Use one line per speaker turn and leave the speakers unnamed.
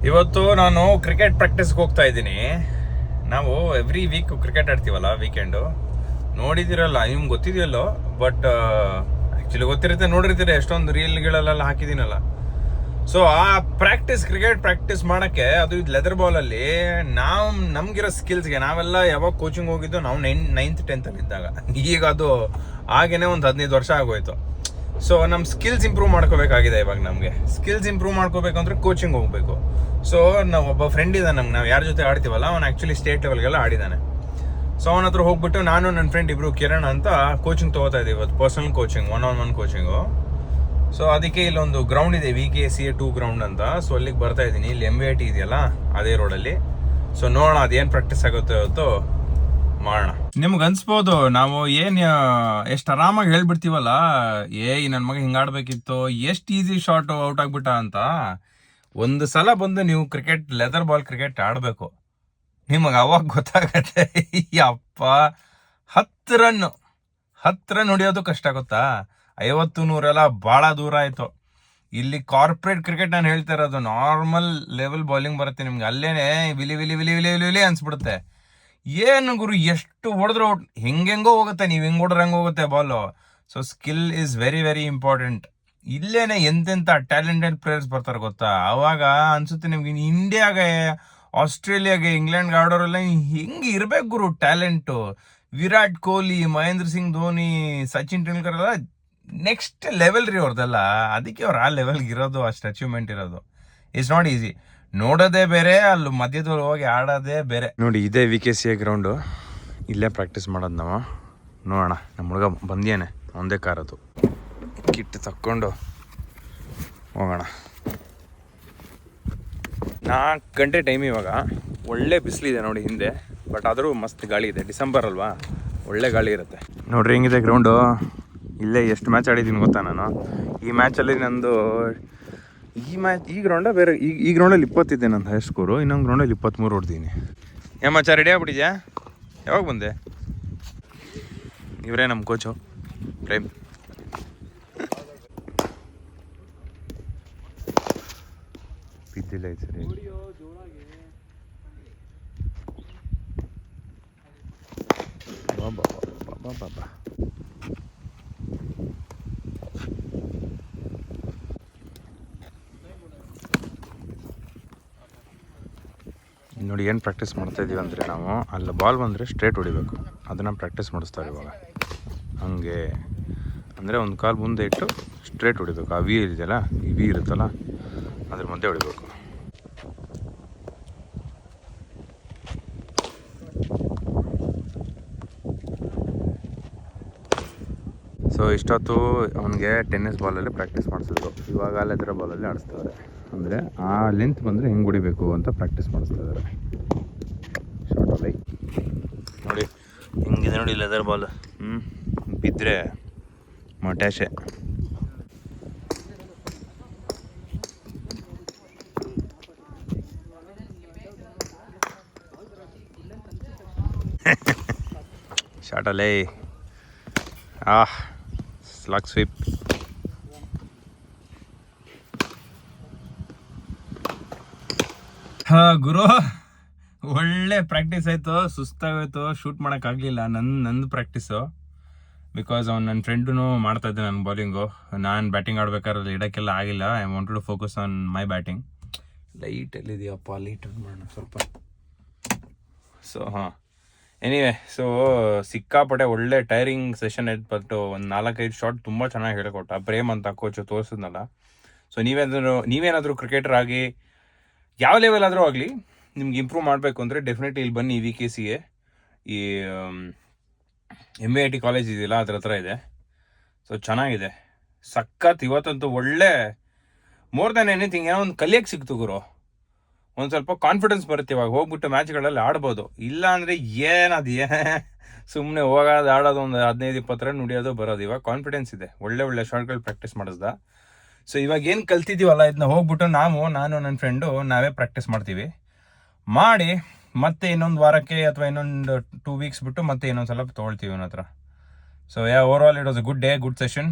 ಇವತ್ತು ನಾನು ಕ್ರಿಕೆಟ್ ಪ್ರಾಕ್ಟೀಸ್ಗೆ ಹೋಗ್ತಾ ಇದ್ದೀನಿ. ನಾವು ಎವ್ರಿ ವೀಕ್ ಕ್ರಿಕೆಟ್ ಆಡ್ತೀವಲ್ಲ ವೀಕೆಂಡು. ನೋಡಿದಿರಲ್ಲ, ನಿಮ್ಗೆ ಗೊತ್ತಿದೆಯಲ್ಲೋ, ಬಟ್ ಆ್ಯಕ್ಚುಲಿ ಗೊತ್ತಿರುತ್ತೆ, ನೋಡಿರ್ತೀರ ಎಷ್ಟೊಂದು ರೀಲ್ಗಳಲ್ಲೆಲ್ಲ ಹಾಕಿದ್ದೀನಲ್ಲ. ಸೊ ಆ ಕ್ರಿಕೆಟ್ ಪ್ರಾಕ್ಟೀಸ್ ಮಾಡೋಕ್ಕೆ ಅದು ಇದು ಲೆದರ್ ಬಾಲಲ್ಲಿ ನಮಗಿರೋ ಸ್ಕಿಲ್ಸ್ಗೆ ನಾವೆಲ್ಲ ಯಾವಾಗ ಕೋಚಿಂಗ್ ಹೋಗಿದ್ದು ನಾವು 9th 10th ಇದ್ದಾಗ. ಈಗ ಅದು ಆಗೇನೆ ಒಂದು 15 ವರ್ಷ ಆಗೋಯ್ತು. ಸೊ ನಮ್ಮ ಸ್ಕಿಲ್ಸ್ ಇಂಪ್ರೂವ್ ಮಾಡ್ಕೋಬೇಕಾಗಿದೆ. ಇವಾಗ ನಮಗೆ ಸ್ಕಿಲ್ಸ್ ಇಂಪ್ರೂವ್ ಮಾಡ್ಕೋಬೇಕಂದ್ರೆ ಕೋಚಿಂಗ್ ಹೋಗಬೇಕು. ಸೊ ನಾವು ಒಬ್ಬ ಫ್ರೆಂಡ್ ಇದ್ದಾನೆ ನಮ್ಗೆ, ನಾವು ಯಾರ ಜೊತೆ ಆಡ್ತೀವಲ್ಲ, ಅವನು ಆ್ಯಕ್ಚುಲಿ ಸ್ಟೇಟ್ ಲೆವೆಲ್ಗೆಲ್ಲ ಆಡಿದ್ದಾನೆ. ಸೊ ಅವನ ಹತ್ರ ಹೋಗ್ಬಿಟ್ಟು ನಾನು ನನ್ನ ಫ್ರೆಂಡ್ ಇಬ್ಬರು ಕಿರಣ್ ಅಂತ ಕೋಚಿಂಗ್ ತೊಗೋತಾ ಇದ್ದೀವಿ ಇವತ್ತು, personal coaching, 1-on-1 coaching. So ಅದಕ್ಕೆ ಇಲ್ಲೊಂದು ಗ್ರೌಂಡ್ ಇದೆ, VKCA 2 ಗ್ರೌಂಡ್ ಅಂತ. ಸೊ ಅಲ್ಲಿಗೆ ಬರ್ತಾ ಇದ್ದೀನಿ. ಇಲ್ಲಿ MVIT ಇದೆಯಲ್ಲ ಅದೇ ರೋಡಲ್ಲಿ. ಸೊ ನೋಡೋಣ ಅದೇನು ಪ್ರಾಕ್ಟೀಸ್ ಆಗುತ್ತೆ ಇವತ್ತು, ಮಾಡೋಣ. ನಿಮ್ಗೆ ಅನ್ಸ್ಬೋದು ನಾವು ಎಷ್ಟು ಆರಾಮಾಗಿ ಹೇಳ್ಬಿಡ್ತೀವಲ್ಲ, ನನ್ನ ಮಗ ಹಿಂಗಾಡ್ಬೇಕಿತ್ತು, ಎಷ್ಟು ಈಸಿ ಶಾಟ್ ಔಟ್ ಆಗ್ಬಿಟ್ಟ ಅಂತ. ಒಂದು ಸಲ ಬಂದು ನೀವು ಲೆದರ್ ಬಾಲ್ ಕ್ರಿಕೆಟ್ ಆಡಬೇಕು, ನಿಮಗೆ ಅವಾಗ ಗೊತ್ತಾಗತ್ತೆ. ಅಪ್ಪ 10 ರನ್ ಹೊಡಿಯೋದು ಕಷ್ಟ ಗೊತ್ತಾ. 50-100 ಭಾಳ ದೂರ ಆಯಿತು. ಇಲ್ಲಿ ಕಾರ್ಪೊರೇಟ್ ಕ್ರಿಕೆಟ್ ನಾನು ಹೇಳ್ತಾ ಇರೋದು, ನಾರ್ಮಲ್ ಲೆವೆಲ್ ಬೌಲಿಂಗ್ ಬರುತ್ತೆ ನಿಮ್ಗೆ, ಅಲ್ಲೇನೆ ವಿಲಿ ವಿಲಿ ವಿಲಿ ವಿಲಿ ವಿಲಿ ಅನ್ಸ್ಬಿಡುತ್ತೆ. ಏನು ಗುರು, ಎಷ್ಟು ಹೊಡೆದ್ರು ಹೆಂಗೆಂಗೋ ಹೋಗುತ್ತೆ, ನೀವು ಹೆಂಗೆ ಹೊಡ್ರೆ ಹಂಗೆ ಹೋಗುತ್ತೆ ball. So skill is very very important. ಇಲ್ಲೇನೆ ಎಂತೆಂಥ ಟ್ಯಾಲೆಂಟೆಡ್ ಪ್ಲೇಯರ್ಸ್ ಬರ್ತಾರೆ ಗೊತ್ತಾ. ಅವಾಗ ಅನ್ಸುತ್ತೆ ನಿಮ್ಗೆ, ಇಂಡಿಯಾಗೆ, ಆಸ್ಟ್ರೇಲಿಯಾಗೆ, ಇಂಗ್ಲೆಂಡ್ಗೆ ಆಡೋರೆಲ್ಲ ಹೆಂಗೆ ಇರ್ಬೇಕು ಗುರು ಟ್ಯಾಲೆಂಟು. ವಿರಾಟ್ ಕೊಹ್ಲಿ, ಮಹೇಂದ್ರ ಸಿಂಗ್ ಧೋನಿ, ಸಚಿನ್ ತೆಂಡೂಲ್ಕರ್ ಎಲ್ಲ ನೆಕ್ಸ್ಟ್ ಲೆವೆಲ್ ರೀ ಅವ್ರದ್ದೆಲ್ಲ. ಅದಕ್ಕೆ ಅವ್ರು ಆ ಲೆವೆಲ್ಗೆ ಇರೋದು, ಅಷ್ಟು ಅಚೀವ್ಮೆಂಟ್ ಇರೋದು. It's not easy. ನೋಡೋದೇ ಬೇರೆ, ಅಲ್ಲಿ ಮಧ್ಯದಲ್ಲಿ ಹೋಗಿ ಆಡೋದೇ ಬೇರೆ. ನೋಡಿ, ಇದೇ VKCA ಗ್ರೌಂಡು, ಇಲ್ಲೇ ಪ್ರಾಕ್ಟೀಸ್ ಮಾಡೋದು ನಾವು. ನೋಡೋಣ, ನಮ್ಮ ಹುಡುಗ ಬಂದೇನೆ, ಒಂದೇ ಕಾರದು ಕಿಟ್ ತಕ್ಕೊಂಡು ಹೋಗೋಣ. 4 ಗಂಟೆ ಟೈಮ್ ಇವಾಗ. ಒಳ್ಳೆ ಬಿಸಿಲಿದೆ ನೋಡಿ ಹಿಂದೆ, ಬಟ್ ಆದರೂ ಮಸ್ತ್ ಗಾಳಿ ಇದೆ. ಡಿಸೆಂಬರ್ ಅಲ್ವಾ, ಒಳ್ಳೆ ಗಾಳಿ ಇರುತ್ತೆ. ನೋಡ್ರಿ ಹೆಂಗಿದೆ ಗ್ರೌಂಡು. ಇಲ್ಲೇ ಎಷ್ಟು ಮ್ಯಾಚ್ ಆಡಿದ್ದೀನಿ ಗೊತ್ತಾ ನಾನು. ಈ ಮ್ಯಾಚಲ್ಲಿ ನಂದು ಈ ಗ್ರೌಂಡ ಬೇರೆ, ಈ ಗ್ರೌಂಡಲ್ಲಿ 20 ಇದ್ದೆ ನಂದು ಹೈ ಸ್ಕೋರು. ಇನ್ನೊಂದು ಗ್ರೌಂಡಲ್ಲಿ 23 ಹೊಡ್ತೀನಿ. ಮಚ್ಚ ರೆಡಿ ಆಗ್ಬಿಟ್ಟಿದ್ಯಾ? ಯಾವಾಗ ಬಂದೆ? ಇವರೇ ನಮ್ಮ ಕೋಚು ಪ್ರೇಮ್. ಬಿದ್ದಿಲ್ಲ ಇದು ಸರಿ. ಬಾಬಾ ನೋಡಿ, ಏನು ಪ್ರಾಕ್ಟೀಸ್ ಮಾಡ್ತಾಯಿದ್ದೀವಿ ಅಂದರೆ, ನಾವು ಅಲ್ಲಿ ಬಾಲ್ ಬಂದರೆ ಸ್ಟ್ರೇಟ್ ಹೊಡಿಬೇಕು, ಅದನ್ನು ಪ್ರಾಕ್ಟೀಸ್ ಮಾಡಿಸ್ತಾರೆ ಇವಾಗ. ಹಾಗೆ ಅಂದರೆ ಒಂದು ಕಾಲು ಮುಂದೆ ಇಟ್ಟು ಸ್ಟ್ರೇಟ್ ಹೊಡಿಬೇಕು. ಆ ವಿ ಇದೆಯಲ್ಲ, ಈ ವಿ ಇರುತ್ತಲ್ಲ, ಅದ್ರ ಮಧ್ಯೆ ಹೊಡಿಬೇಕು. ಸೊ ಇಷ್ಟೊತ್ತು ಅವನಿಗೆ ಟೆನ್ನಿಸ್ ಬಾಲಲ್ಲಿ ಪ್ರಾಕ್ಟೀಸ್ ಮಾಡಿಸಿದ್ರು, ಇವಾಗ ಲೆದರ್ ಬಾಲಲ್ಲಿ ಆಡಿಸ್ತಾರೆ. ಅಂದರೆ ಆ ಲೆಂತ್ ಬಂದರೆ ಹೆಂಗೆ ಹೊಡಿಬೇಕು ಅಂತ ಪ್ರಾಕ್ಟೀಸ್ ಮಾಡಿಸ್ತಾ ಇದ್ದಾರೆ. ಶಾರ್ಟಲ್ಲಿ ನೋಡಿ ಹಿಂಗಿದೆ ನೋಡಿ ಲೆದರ್ ಬಾಲ್. ಬಿದ್ದರೆ ಮಟ್ಯಾಶೆ. ಶಾರ್ಟಲ್ಲಿ ಸ್ಲಾಗ್ ಸ್ವೀಪ್. ಗುರು, ಒಳ್ಳೆ ಪ್ರಾಕ್ಟೀಸ್ ಆಯಿತು. ಸುಸ್ತಾಗೋಯ್ತು, ಶೂಟ್ ಮಾಡೋಕ್ಕಾಗಲಿಲ್ಲ ನಂದು ಪ್ರಾಕ್ಟೀಸು. ಬಿಕಾಸ್ ನನ್ನ ಫ್ರೆಂಡೂ ಮಾಡ್ತಾಯಿದ್ದೆ ನನ್ನ ಬೌಲಿಂಗು. ನಾನು ಬ್ಯಾಟಿಂಗ್ ಆಡ್ಬೇಕಾದ್ರೆ ಇಡೋಕ್ಕೆಲ್ಲ ಆಗಿಲ್ಲ. I wanted to focus on my batting. Light ಎಲ್ಲಿದೆಯಪ್ಪ, ಲೈಟ್ ಮಾಡೋಣ ಸ್ವಲ್ಪ. ಸೊ ಎನಿವೆ, ಸೊ ಸಿಕ್ಕಾಪಟ್ಟೆ ಒಳ್ಳೆ ಟೈರಿಂಗ್ ಸೆಷನ್ ಆಯ್ತು. ಬಟ್ ಒಂದು 4-5 ಶಾಟ್ ತುಂಬ ಚೆನ್ನಾಗಿ ಹೇಳಿಕೊಟ್ಟ ಪ್ರೇಮ್ ಅಂತ ಕೋಚು, ತೋರಿಸಿದ್ನಲ್ಲ. ಸೊ ನೀವೇನಾದರೂ ಕ್ರಿಕೆಟರ್ ಆಗಿ ಯಾವ ಲೆವೆಲ್ ಆದರೂ ಆಗಲಿ, ನಿಮ್ಗೆ ಇಂಪ್ರೂವ್ ಮಾಡಬೇಕು ಅಂದರೆ ಡೆಫಿನೆಟ್ಲಿ ಇಲ್ಲಿ ಬನ್ನಿ. VKCA ಈ MVIT ಕಾಲೇಜ್ ಇದೆಯಲ್ಲ, ಅದ್ರ ಹತ್ರ ಇದೆ. ಸೊ ಚೆನ್ನಾಗಿದೆ, ಸಖತ್. ಇವತ್ತಂತೂ ಒಳ್ಳೆ, ಮೋರ್ ದ್ಯಾನ್ ಎನಿಥಿಂಗ್, ಏನೋ ಒಂದು ಕಲಿಯಕ್ಕೆ ಸಿಕ್ತು ಗುರು. ಒಂದು ಸ್ವಲ್ಪ ಕಾನ್ಫಿಡೆನ್ಸ್ ಬರುತ್ತೆ ಇವಾಗ, ಹೋಗ್ಬಿಟ್ಟು ಮ್ಯಾಚ್ಗಳಲ್ಲಿ ಆಡ್ಬೋದು. ಇಲ್ಲ ಅಂದರೆ ಸುಮ್ಮನೆ ಹೋಗೋದು ಆಡೋದು, ಒಂದು 15-20 ರನ್ ನುಡಿಯೋದು ಬರೋದು. ಇವಾಗ ಕಾನ್ಫಿಡೆನ್ಸ್ ಇದೆ, ಒಳ್ಳೆ ಶಾಟ್ಗಳು ಪ್ರಾಕ್ಟೀಸ್ ಮಾಡಿಸ್ದ. ಸೊ ಇವಾಗ ಏನು ಕಲ್ತಿದ್ದೀವಲ್ಲ, ಇದನ್ನ ಹೋಗ್ಬಿಟ್ಟು ನಾನು ನನ್ನ ಫ್ರೆಂಡು ನಾವೇ ಪ್ರಾಕ್ಟೀಸ್ ಮಾಡ್ತೀವಿ. ಮಾಡಿ ಮತ್ತೆ ಇನ್ನೊಂದು ವಾರಕ್ಕೆ ಅಥವಾ ಇನ್ನೊಂದು 2 ವೀಕ್ಸ್ ಬಿಟ್ಟು ಮತ್ತೆ ಇನ್ನೊಂದು ಸಲ ತೊಗೊಳ್ತೀವಿ ಅವನ ಹತ್ರ. So over all it was a good day, good session.